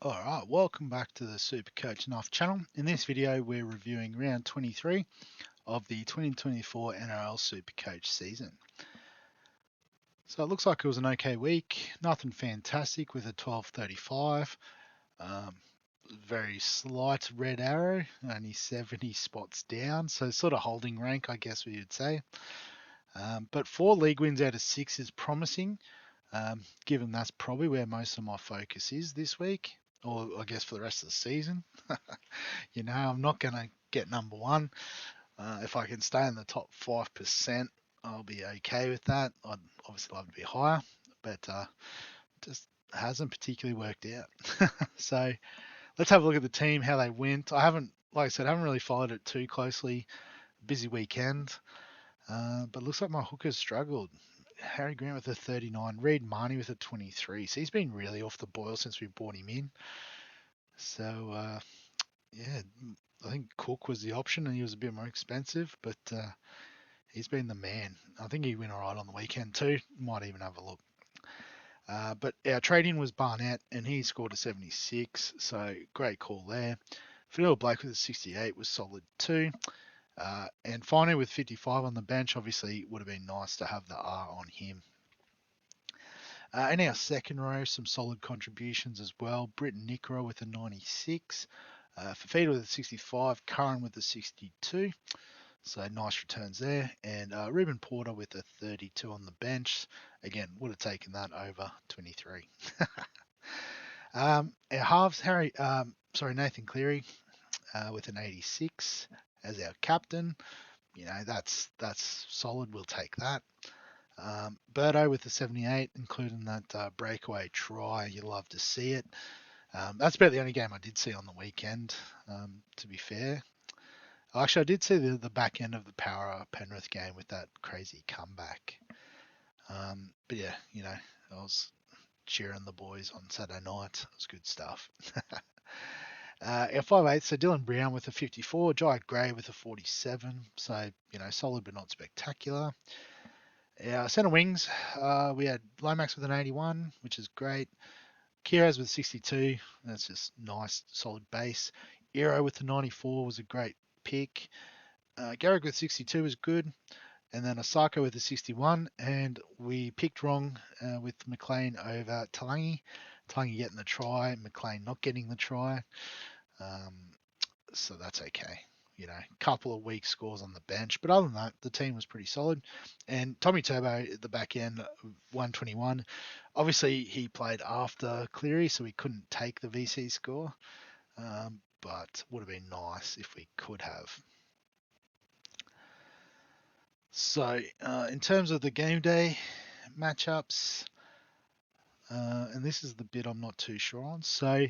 Alright, welcome back to the SuperCoach Enough channel. In this video we're reviewing round 23 of the 2024 NRL SuperCoach season. So it looks like it was an okay week, nothing fantastic with a 12.35, very slight red arrow, only 70 spots down, so sort of holding rank I guess we would say. But 4 league wins out of 6 is promising, given that's probably where most of my focus is this week. Or I guess for the rest of the season. You know, I'm not going to get number 1. If I can stay in the top 5%, I'll be okay with that. I'd obviously love to be higher, but just hasn't particularly worked out. So let's have a look at the team, how they went. I haven't really followed it too closely. Busy weekend, but looks like my hookers struggled. Harry Grant with a 39, Reid Marnie with a 23. So he's been really off the boil since we brought him in. So, yeah, I think Cook was the option and he was a bit more expensive, but he's been the man. I think he went all right on the weekend too. Might even have a look. But our trade-in was Barnett and he scored a 76, so great call there. Phil Blake with a 68 was solid too. And finally with 55 on the bench, obviously it would have been nice to have the R on him. In our second row, some solid contributions as well. Britton Nickera with a 96, Fafita with a 65, Curran with a 62. So nice returns there. And Ruben Porter with a 32 on the bench. Again, would have taken that over 23. Our halves, Nathan Cleary with an 86 as our captain. You know, that's solid. We'll take that. Birdo with the 78, including that breakaway try. You love to see it. That's about the only game I did see on the weekend, to be fair. Actually, I did see the back end of the Power Penrith game with that crazy comeback. But yeah, you know, I was cheering the boys on Saturday night. It was good stuff. Our 5'8", so Dylan Brown with a 54, Jai Gray with a 47. So, you know, solid but not spectacular. Our centre wings, we had Lomax with an 81, which is great. Kiros with 62, that's just nice, solid base. Eero with the 94 was a great pick. Garrick with 62 was good. And then Osako with a 61, and we picked wrong with McLean over Talangi. Talangi getting the try, McLean not getting the try. So that's okay. You know, couple of weak scores on the bench. But other than that, the team was pretty solid. And Tommy Turbo at the back end, 121. Obviously, he played after Cleary, so we couldn't take the VC score. But would have been nice if we could have. So, in terms of the game day matchups, and this is the bit I'm not too sure on. So,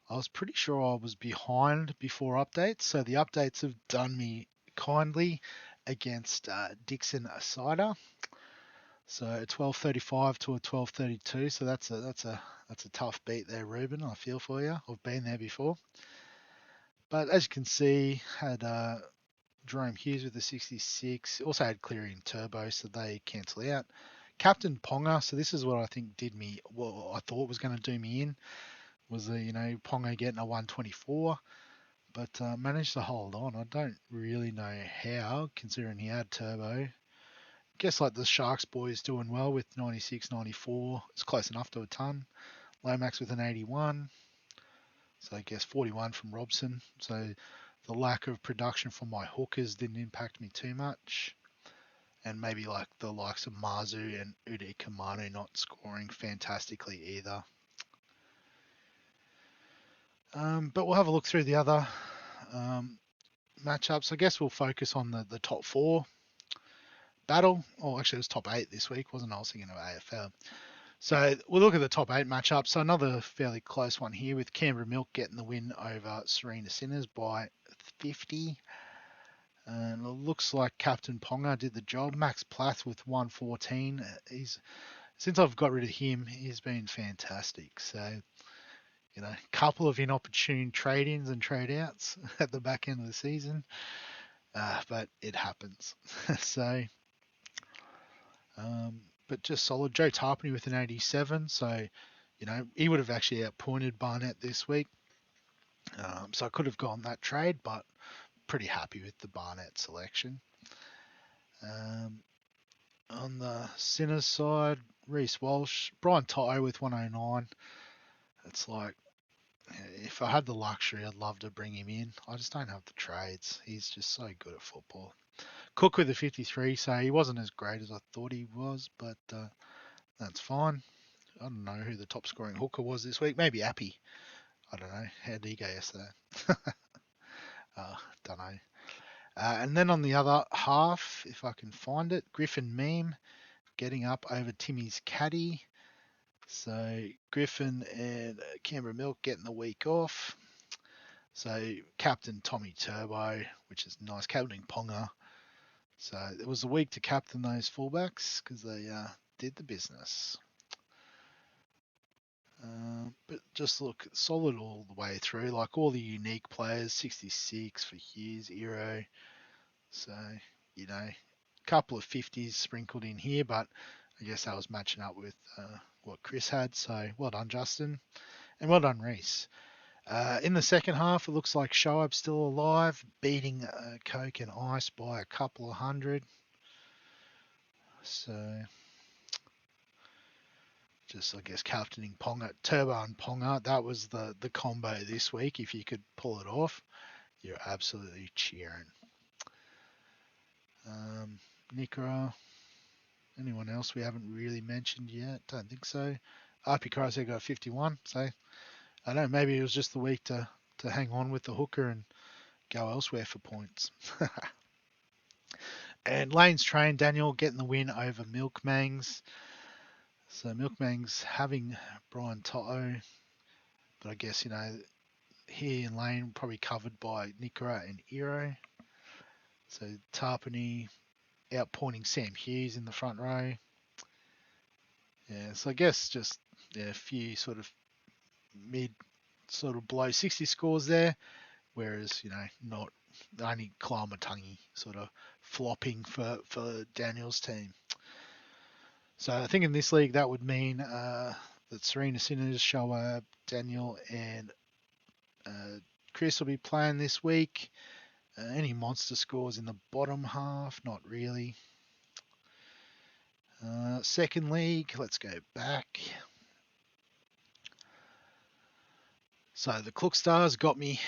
I was pretty sure I was behind before updates. So, the updates have done me kindly against Dixon Asida. So, a 12.35 to a 12.32. So, that's a tough beat there, Ruben. I feel for you. I've been there before. But as you can see, had Jerome Hughes with the 66. Also had Cleary and Turbo, so they cancel out. Captain Ponga, so this is what I think did me, what I thought was going to do me in, was Ponga getting a 124, but managed to hold on. I don't really know how, considering he had Turbo. Guess like the Sharks boys doing well with 96, 94. It's close enough to a ton. Lomax with an 81. So I guess 41 from Robson. So the lack of production from my hookers didn't impact me too much. And maybe like the likes of Mazu and Udi Kamanu not scoring fantastically either. But we'll have a look through the other matchups. I guess we'll focus on the top 4 battle. Oh, actually it was top 8 this week, wasn't I? I was thinking of AFL. So we'll look at the top 8 matchups. So another fairly close one here with Canberra Milk getting the win over Serena Sinners by 50. And it looks like Captain Ponga did the job. Max Plath with 114. Since I've got rid of him, he's been fantastic. So, you know, a couple of inopportune trade-ins and trade-outs at the back end of the season. But it happens. So But just solid. Joe Tarpany with an 87, so he would have actually outpointed Barnett this week. So I could have gone that trade, but pretty happy with the Barnett selection. On the Sinners side, Reece Walsh, Brian Toto with 109. It's like, if I had the luxury, I'd love to bring him in. I just don't have the trades. He's just so good at football. Cook with a 53, so he wasn't as great as I thought he was, but that's fine. I don't know who the top scoring hooker was this week. Maybe Appy. I don't know. How did he go yesterday? Don't know. And then on the other half, if I can find it, Griffin Meme getting up over Timmy's caddy. So Griffin and Canberra Milk getting the week off. So captain Tommy Turbo, which is nice, captaining Ponga. So it was a week to captain those fullbacks because they did the business. But just look solid all the way through, like all the unique players, 66 for Hughes, Eero. So, a couple of 50s sprinkled in here, but I guess that was matching up with what Chris had. So well done, Justin. And well done, Reese. In the second half, it looks like Shoaib's still alive, beating Coke and Ice by a couple of hundred. So, just, I guess, captaining Ponga, Turbo and Ponga. That was the combo this week. If you could pull it off, you're absolutely cheering. Nikora. Anyone else we haven't really mentioned yet? Don't think so. RP Karase got 51, so I don't know, maybe it was just the week to hang on with the hooker and go elsewhere for points. And Lane's train, Daniel getting the win over Milkmangs. So Milkmangs having Brian Toto, but I guess, he and Lane probably covered by Nikora and Eero. So Tarpany outpointing Sam Hughes in the front row. Yeah, so I guess just a few sort of mid, sort of below 60 scores there, whereas, not only Klamatangi sort of flopping for Daniel's team. So I think in this league that would mean that Serena Sinners, Shoaib, Daniel, and Chris will be playing this week. Any monster scores in the bottom half? Not really. Second league, let's go back. So the Klook Stars got me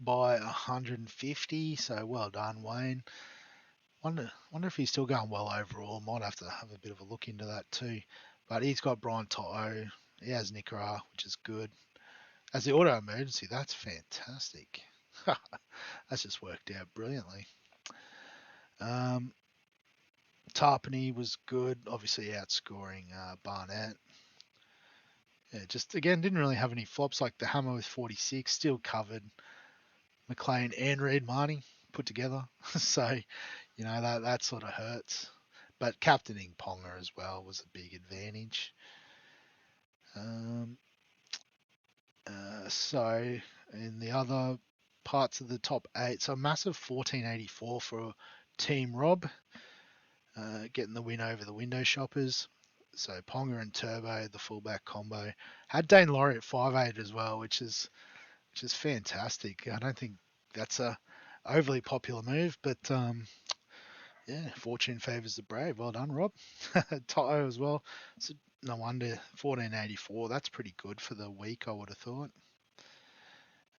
by 150, so well done, Wayne. Wonder if he's still going well overall. Might have to have a bit of a look into that too. But he's got Brian Toto. He has Nikora, which is good. As the auto emergency, that's fantastic. That's just worked out brilliantly. Tarpany was good, obviously outscoring Barnett. Yeah, just again, didn't really have any flops, like the Hammer with 46, still covered McLean and Reed Marnie put together. So, that sort of hurts. But captaining Ponga as well was a big advantage. So in the other parts of the top 8, so a massive 1484 for Team Rob, getting the win over the Window Shoppers. So Ponga and Turbo, the fullback combo, had Dane Laurie at 5'8" as well, which is fantastic. I don't think that's a overly popular move, but yeah, fortune favours the brave. Well done, Rob. Toto as well. So no wonder 1484. That's pretty good for the week, I would have thought.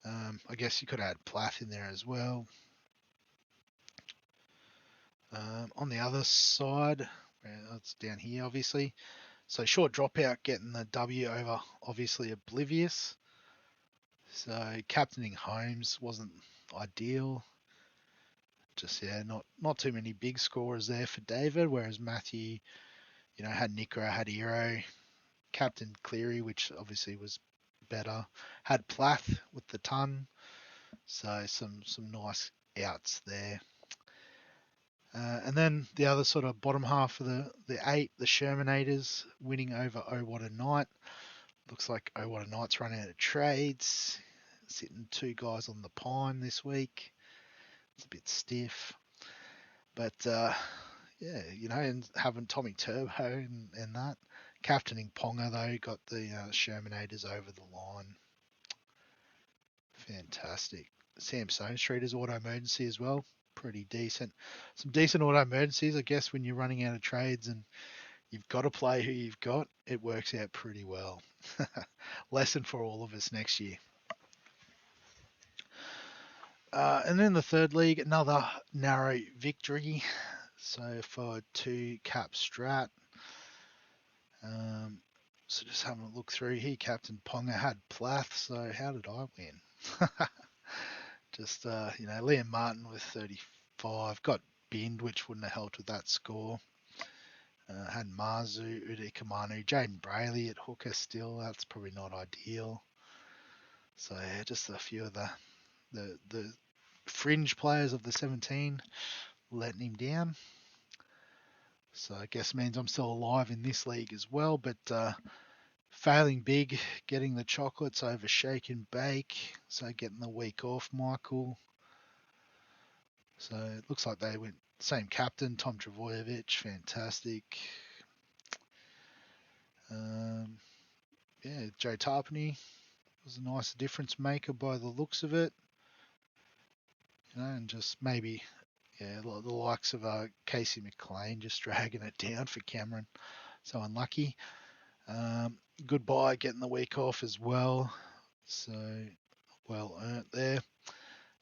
I guess you could add Plath in there as well. On the other side, it's down here, obviously. So short dropout getting the W over, obviously, Oblivious. So captaining Holmes wasn't ideal. Just, yeah, not too many big scorers there for David, whereas Matthew, had Nikora, had Eero, captain Cleary, which obviously was better, had Plath with the ton. So some nice outs there. And then the other sort of bottom half of the 8, the Shermanators winning over Oh What a Night. Looks like Oh What a Night's running out of trades. Sitting 2 guys on the pine this week. It's a bit stiff. But Yeah, and having Tommy Turbo and that. Captaining Ponga, though, got the Shermanators over the line. Fantastic. Sam Stone Street is auto emergency as well. Pretty decent. Some decent auto emergencies, I guess, when you're running out of trades and you've got to play who you've got, it works out pretty well. Lesson for all of us next year. And then the third league, another narrow victory. So for 2 cap strat. So just having a look through here, Captain Ponga had Plath, so how did I win? Just, Liam Martin with 35, got binned, which wouldn't have helped with that score. Had Marzu, Uday Kamanu, Jaden Brayley at hooker still, that's probably not ideal. So yeah, just a few of the fringe players of the 17 letting him down. So I guess means I'm still alive in this league as well, but failing big, getting the chocolates over shake and bake. So getting the week off, Michael. So it looks like they went same captain, Tom Travojevic, fantastic. Yeah, Joe Tarpany was a nice difference maker by the looks of it. And just maybe, the likes of Casey McLean just dragging it down for Cameron. So unlucky. Goodbye, getting the week off as well. So well earned there.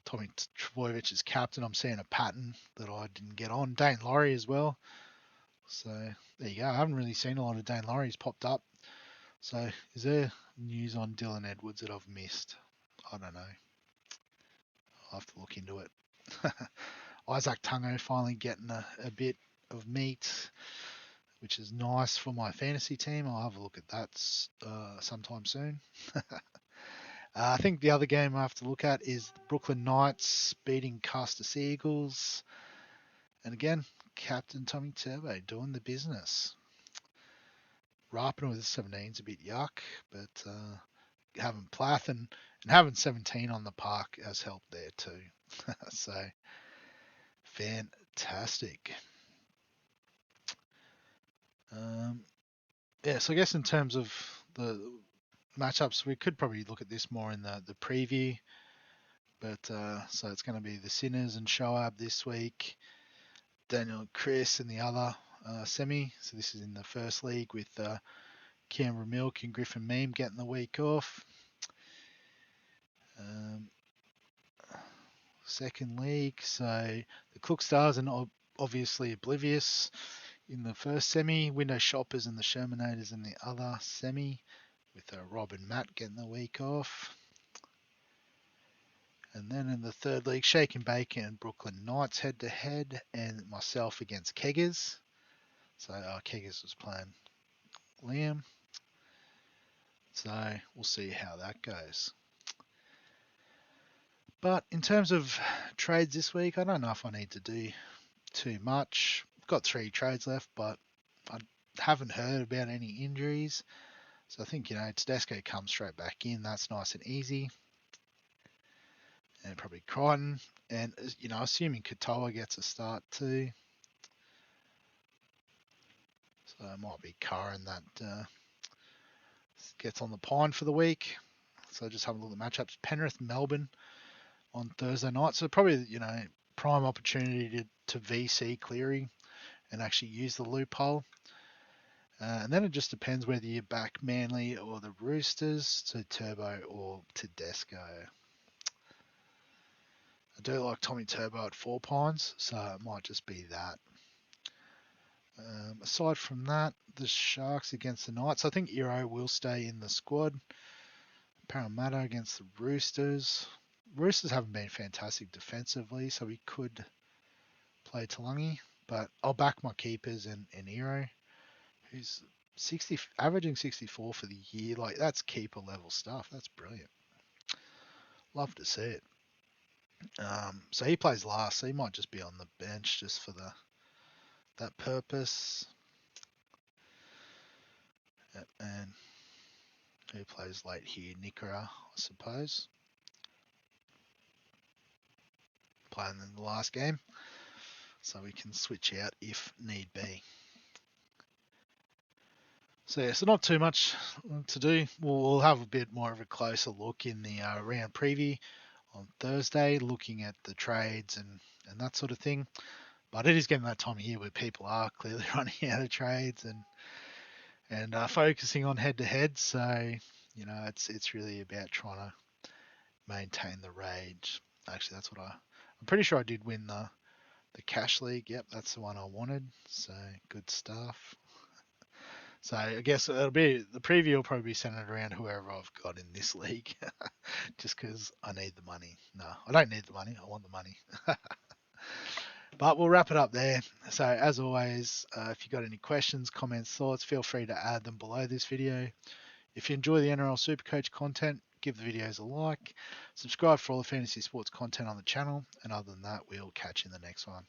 Tommy Travojevic is captain. I'm seeing a pattern that I didn't get on. Dane Laurie as well. So there you go. I haven't really seen a lot of Dane Laurie's popped up. So is there news on Dylan Edwards that I've missed? I don't know. I'll have to look into it. Isaac Tungo finally getting a bit of meat, which is nice for my fantasy team. I'll have a look at that sometime soon. I think the other game I have to look at is Brooklyn Knights beating Castor Seagulls. And again, Captain Tommy Turbo doing the business. Rapin with 17 is a bit yuck, but having Plath and having 17 on the park has helped there too. So fantastic. So I guess in terms of the matchups, we could probably look at this more in the preview. But so it's going to be the Sinners and Shoab this week. Daniel and Chris in the other semi. So this is in the first league with Canberra Milk and Griffin Meme getting the week off. Second league, so the Cook Stars are obviously oblivious in the first semi. Window Shoppers and the Shermanators in the other semi, with Rob and Matt getting the week off. And then in the third league, Shake and Bacon and Brooklyn Knights head to head, and myself against Keggers. So Keggers was playing Liam. So we'll see how that goes. But in terms of trades this week, I don't know if I need to do too much. I've got 3 trades left, but I haven't heard about any injuries. So I think, Tedesco comes straight back in. That's nice and easy. And probably Crichton. And, assuming Katoa gets a start too. So it might be Curran that gets on the pine for the week. So just having a look at the matchups. Penrith, Melbourne on Thursday night. So probably, prime opportunity to VC Cleary and actually use the loophole. And then it just depends whether you back Manly or the Roosters, so Turbo or Tedesco. I do like Tommy Turbo at 4 Pines, so it might just be that. Aside from that, the Sharks against the Knights. I think Iro will stay in the squad. Parramatta against the Roosters. Roosters haven't been fantastic defensively, so we could play Talangi. But I'll back my keepers and Iro, who's averaging 64 for the year. Like, that's keeper level stuff. That's brilliant. Love to see it. So he plays last, so he might just be on the bench just for that purpose. And who plays late here? Nikora, I suppose. Playing in the last game. so we can switch out if need be. So yeah, so not too much to do. We'll have a bit more of a closer look in the round preview on Thursday, looking at the trades and that sort of thing. But it is getting that time of year where people are clearly running out of trades and focusing on head-to-head. So it's really about trying to maintain the rage. Actually, that's what I'm pretty sure I did win the cash league. Yep, that's the one I wanted. So good stuff. So I guess it'll be the preview will probably be centered around whoever I've got in this league, just because I need the money. No, I don't need the money. I want the money. But we'll wrap it up there. So as always, if you've got any questions, comments, thoughts, feel free to add them below this video. If you enjoy the NRL SuperCoach content, give the videos a like, subscribe for all the fantasy sports content on the channel, and other than that, we'll catch you in the next one.